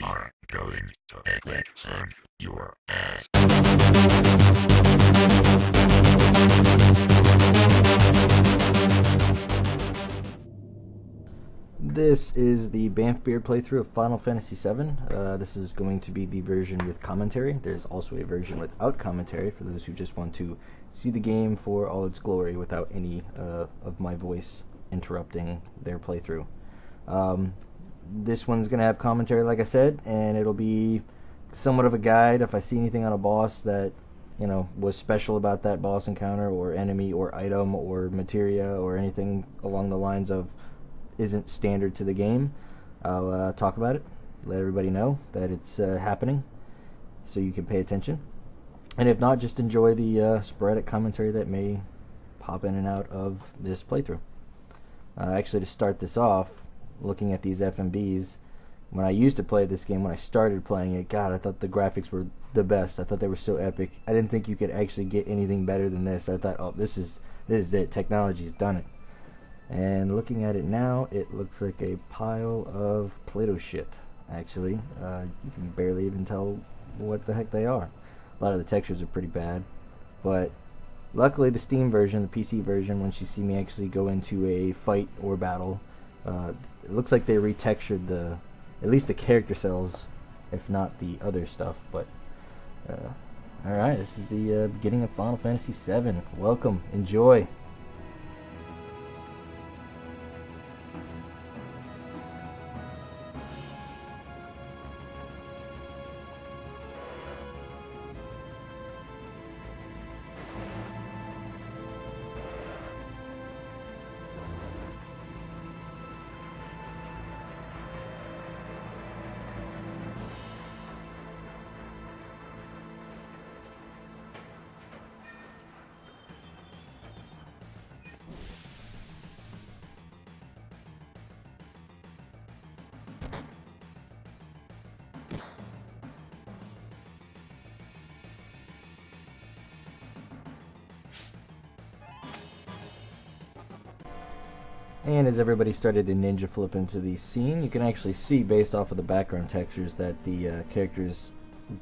are going to kick your ass. This is the BAMF Beard playthrough of Final Fantasy VII. This is going to be the version with commentary. There's also a version without commentary for those who just want to see the game for all its glory without any of my voice interrupting their playthrough. This one's going to have commentary, like I said, and it'll be somewhat of a guide. If I see anything on a boss that, you know, was special about that boss encounter or enemy or item or materia or anything along the lines of isn't standard to the game, I'll talk about it, let everybody know that it's happening so you can pay attention. And if not, just enjoy the sporadic commentary that may pop in and out of this playthrough. Actually, to start this off, looking at these FMBs, when I used to play this game, when I started playing it, God, I thought the graphics were the best. I thought they were so epic. I didn't think you could actually get anything better than this. I thought, oh, this is it. Technology's done it. And looking at it now, it looks like a pile of Play-Doh shit, actually. You can barely even tell what the heck they are. A lot of the textures are pretty bad. But luckily the Steam version, the PC version, once you see me actually go into a fight or battle, it looks like they retextured at least the character cells, if not the other stuff. But alright, this is the beginning of Final Fantasy VII. Welcome, enjoy. And as everybody started to ninja flip into the scene, you can actually see, based off of the background textures, that the characters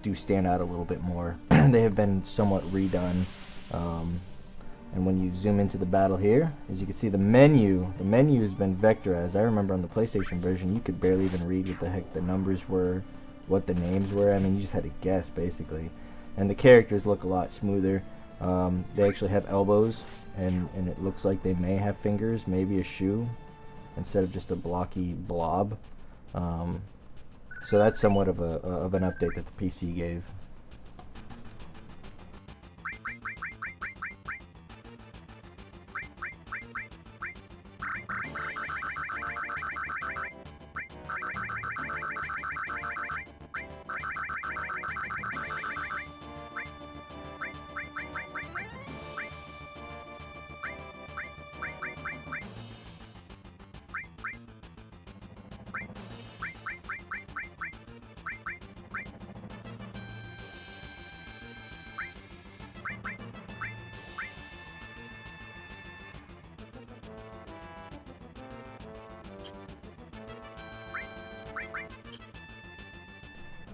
do stand out a little bit more. They have been somewhat redone. And when you zoom into the battle here, as you can see, the menu has been vectorized. I remember on the PlayStation version, you could barely even read what the heck the numbers were, what the names were. I mean, you just had to guess, basically. And the characters look a lot smoother. They actually have elbows, and it looks like they may have fingers, maybe a shoe, instead of just a blocky blob. So that's somewhat of an update that the PC gave.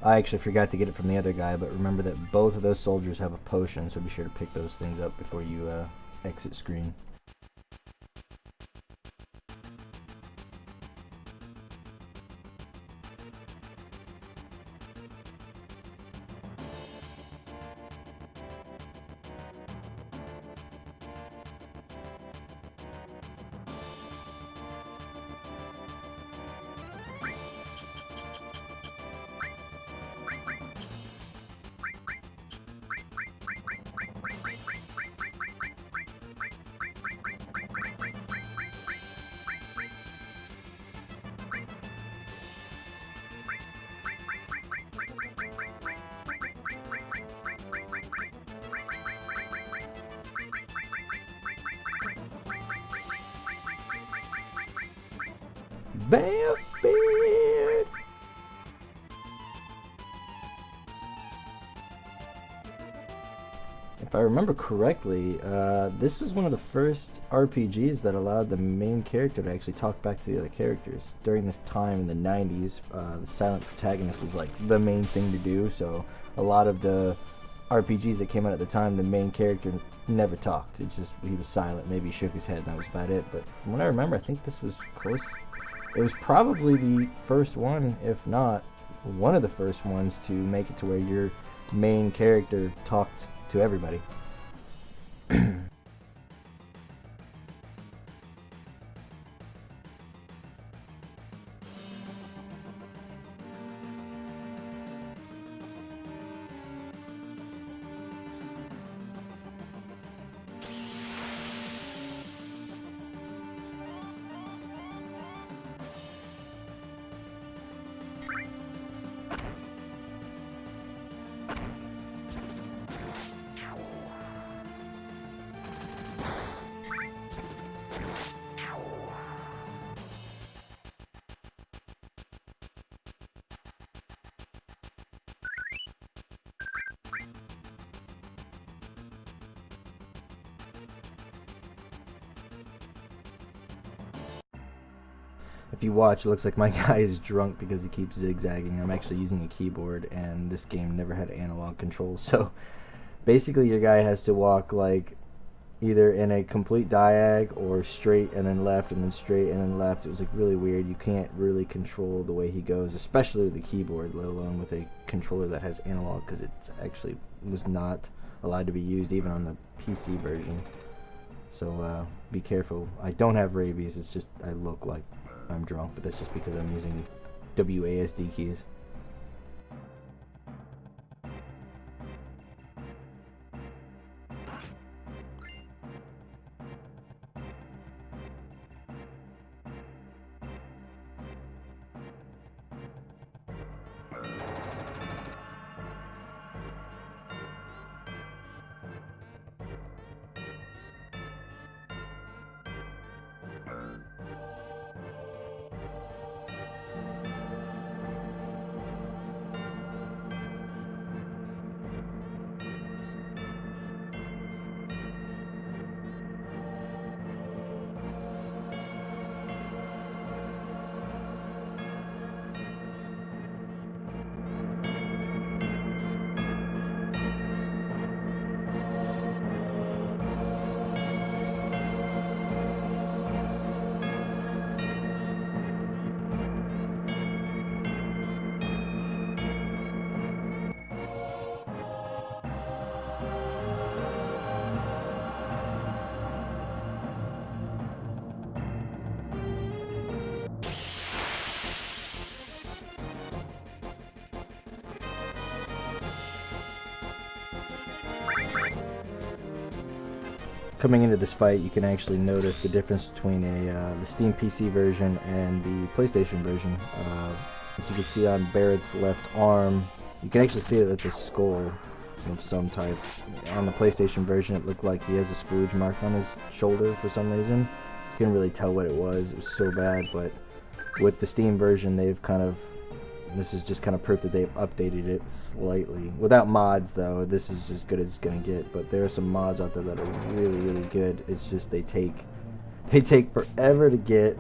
I actually forgot to get it from the other guy, but remember that both of those soldiers have a potion, so be sure to pick those things up before you exit screen. BAMF Beard! If I remember correctly, this was one of the first RPGs that allowed the main character to actually talk back to the other characters. During this time in the 90s, the silent protagonist was like the main thing to do, so a lot of the RPGs that came out at the time, the main character never talked. It's just, he was silent, maybe he shook his head and that was about it. But from what I remember, I think this was close. It was probably the first one, if not one of the first ones, to make it to where your main character talked to everybody. If you watch, it looks like my guy is drunk because he keeps zigzagging. I'm actually using a keyboard, and this game never had analog controls. So basically your guy has to walk like either in a complete diag or straight and then left and then straight and then left. It was like really weird. You can't really control the way he goes, especially with the keyboard, let alone with a controller that has analog, because it actually was not allowed to be used even on the PC version. So be careful. I don't have rabies, it's just I look like I'm drunk, but that's just because I'm using WASD keys. Coming into this fight, you can actually notice the difference between the Steam PC version and the PlayStation version. As you can see on Barrett's left arm, you can actually see that it's a skull of some type. On the PlayStation version, it looked like he has a splooge mark on his shoulder for some reason. You couldn't really tell what it was. It was so bad, but with the Steam version, they've kind of... This is just kind of proof that they've updated it slightly. Without mods, though, this is as good as it's gonna get. But there are some mods out there that are really, really good. It's just they take forever to get.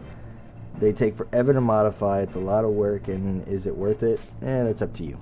They take forever to modify. It's a lot of work, and is it worth it? That's up to you.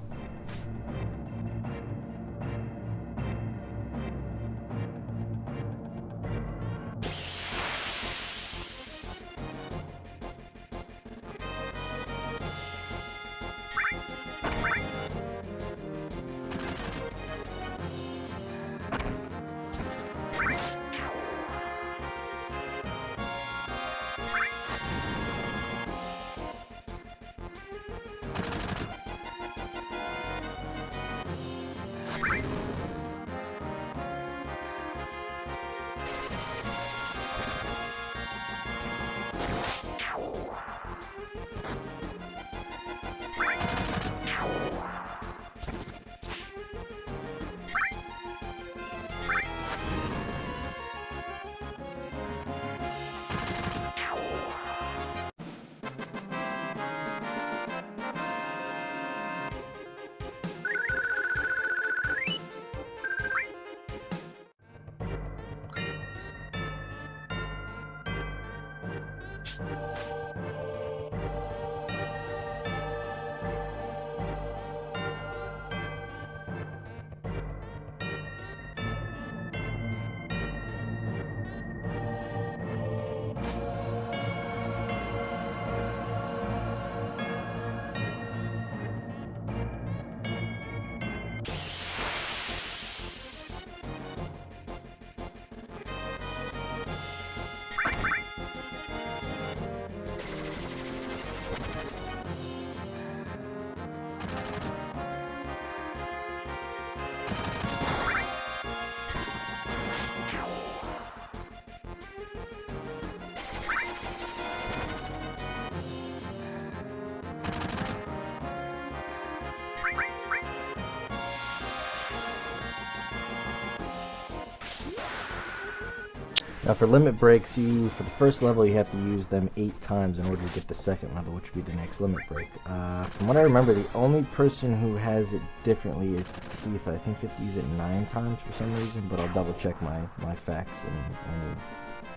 Now for limit breaks, for the first level you have to use them 8 times in order to get the second level, which would be the next limit break. From what I remember, the only person who has it differently is Tifa. I think you have to use it 9 times for some reason, but I'll double check my facts and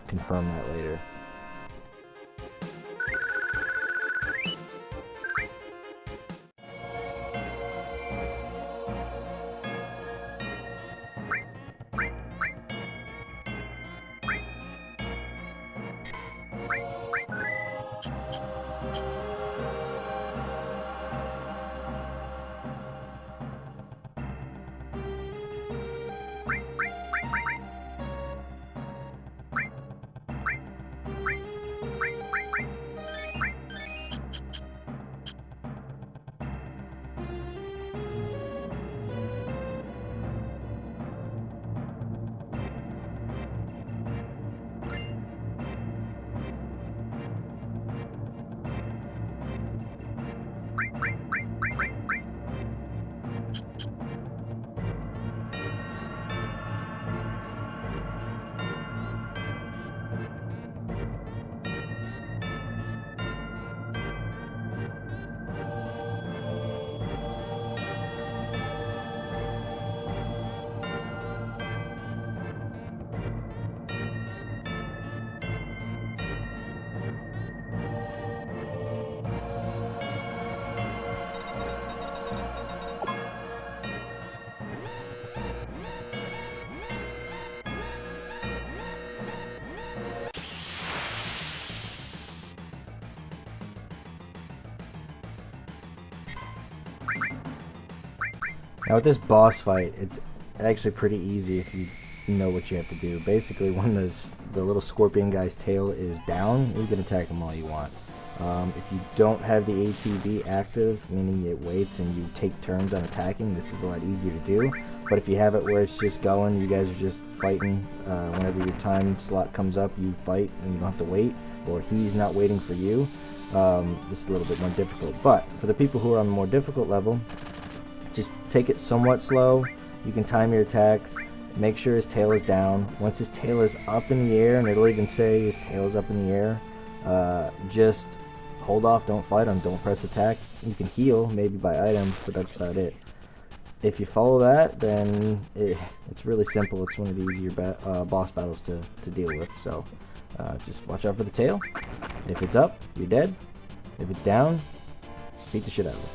confirm that later. Now with this boss fight, it's actually pretty easy if you know what you have to do. Basically, when the little scorpion guy's tail is down, you can attack him all you want. If you don't have the ATB active, meaning it waits and you take turns on attacking, this is a lot easier to do. But if you have it where it's just going, you guys are just fighting, whenever your time slot comes up, you fight and you don't have to wait, or he's not waiting for you, this is a little bit more difficult. But for the people who are on the more difficult level, just take it somewhat slow. You can time your attacks, make sure his tail is down. Once his tail is up in the air, and it'll even say his tail is up in the air, just hold off, don't fight him, don't press attack. You can heal, maybe by items, but that's about it. If you follow that, then it's really simple. It's one of the easier boss battles to deal with, so just watch out for the tail. If it's up, you're dead. If it's down, beat the shit out of it.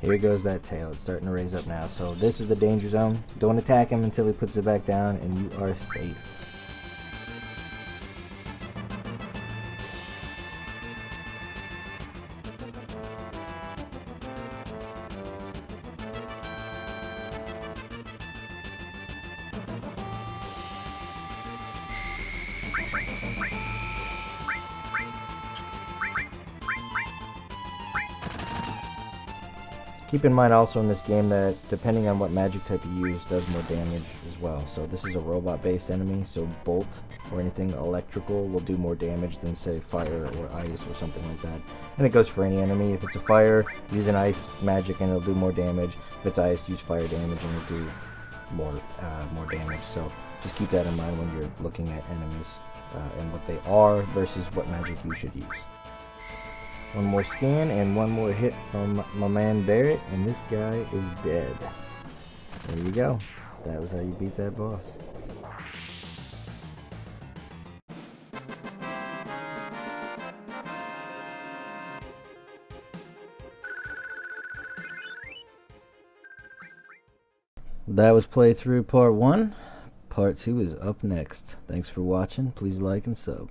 Here goes that tail. It's starting to raise up now. So this is the danger zone. Don't attack him until he puts it back down, and you are safe. Keep in mind also in this game that depending on what magic type you use does more damage as well. So this is a robot based enemy, so bolt or anything electrical will do more damage than say fire or ice or something like that. And it goes for any enemy. If it's a fire, use an ice magic and it'll do more damage. If it's ice, use fire damage and it'll do more damage. So just keep that in mind when you're looking at enemies and what they are versus what magic you should use. One more scan and one more hit from my man Barrett, and this guy is dead. There you go. That was how you beat that boss. That was playthrough part 1. Part 2 is up next. Thanks for watching. Please like and sub.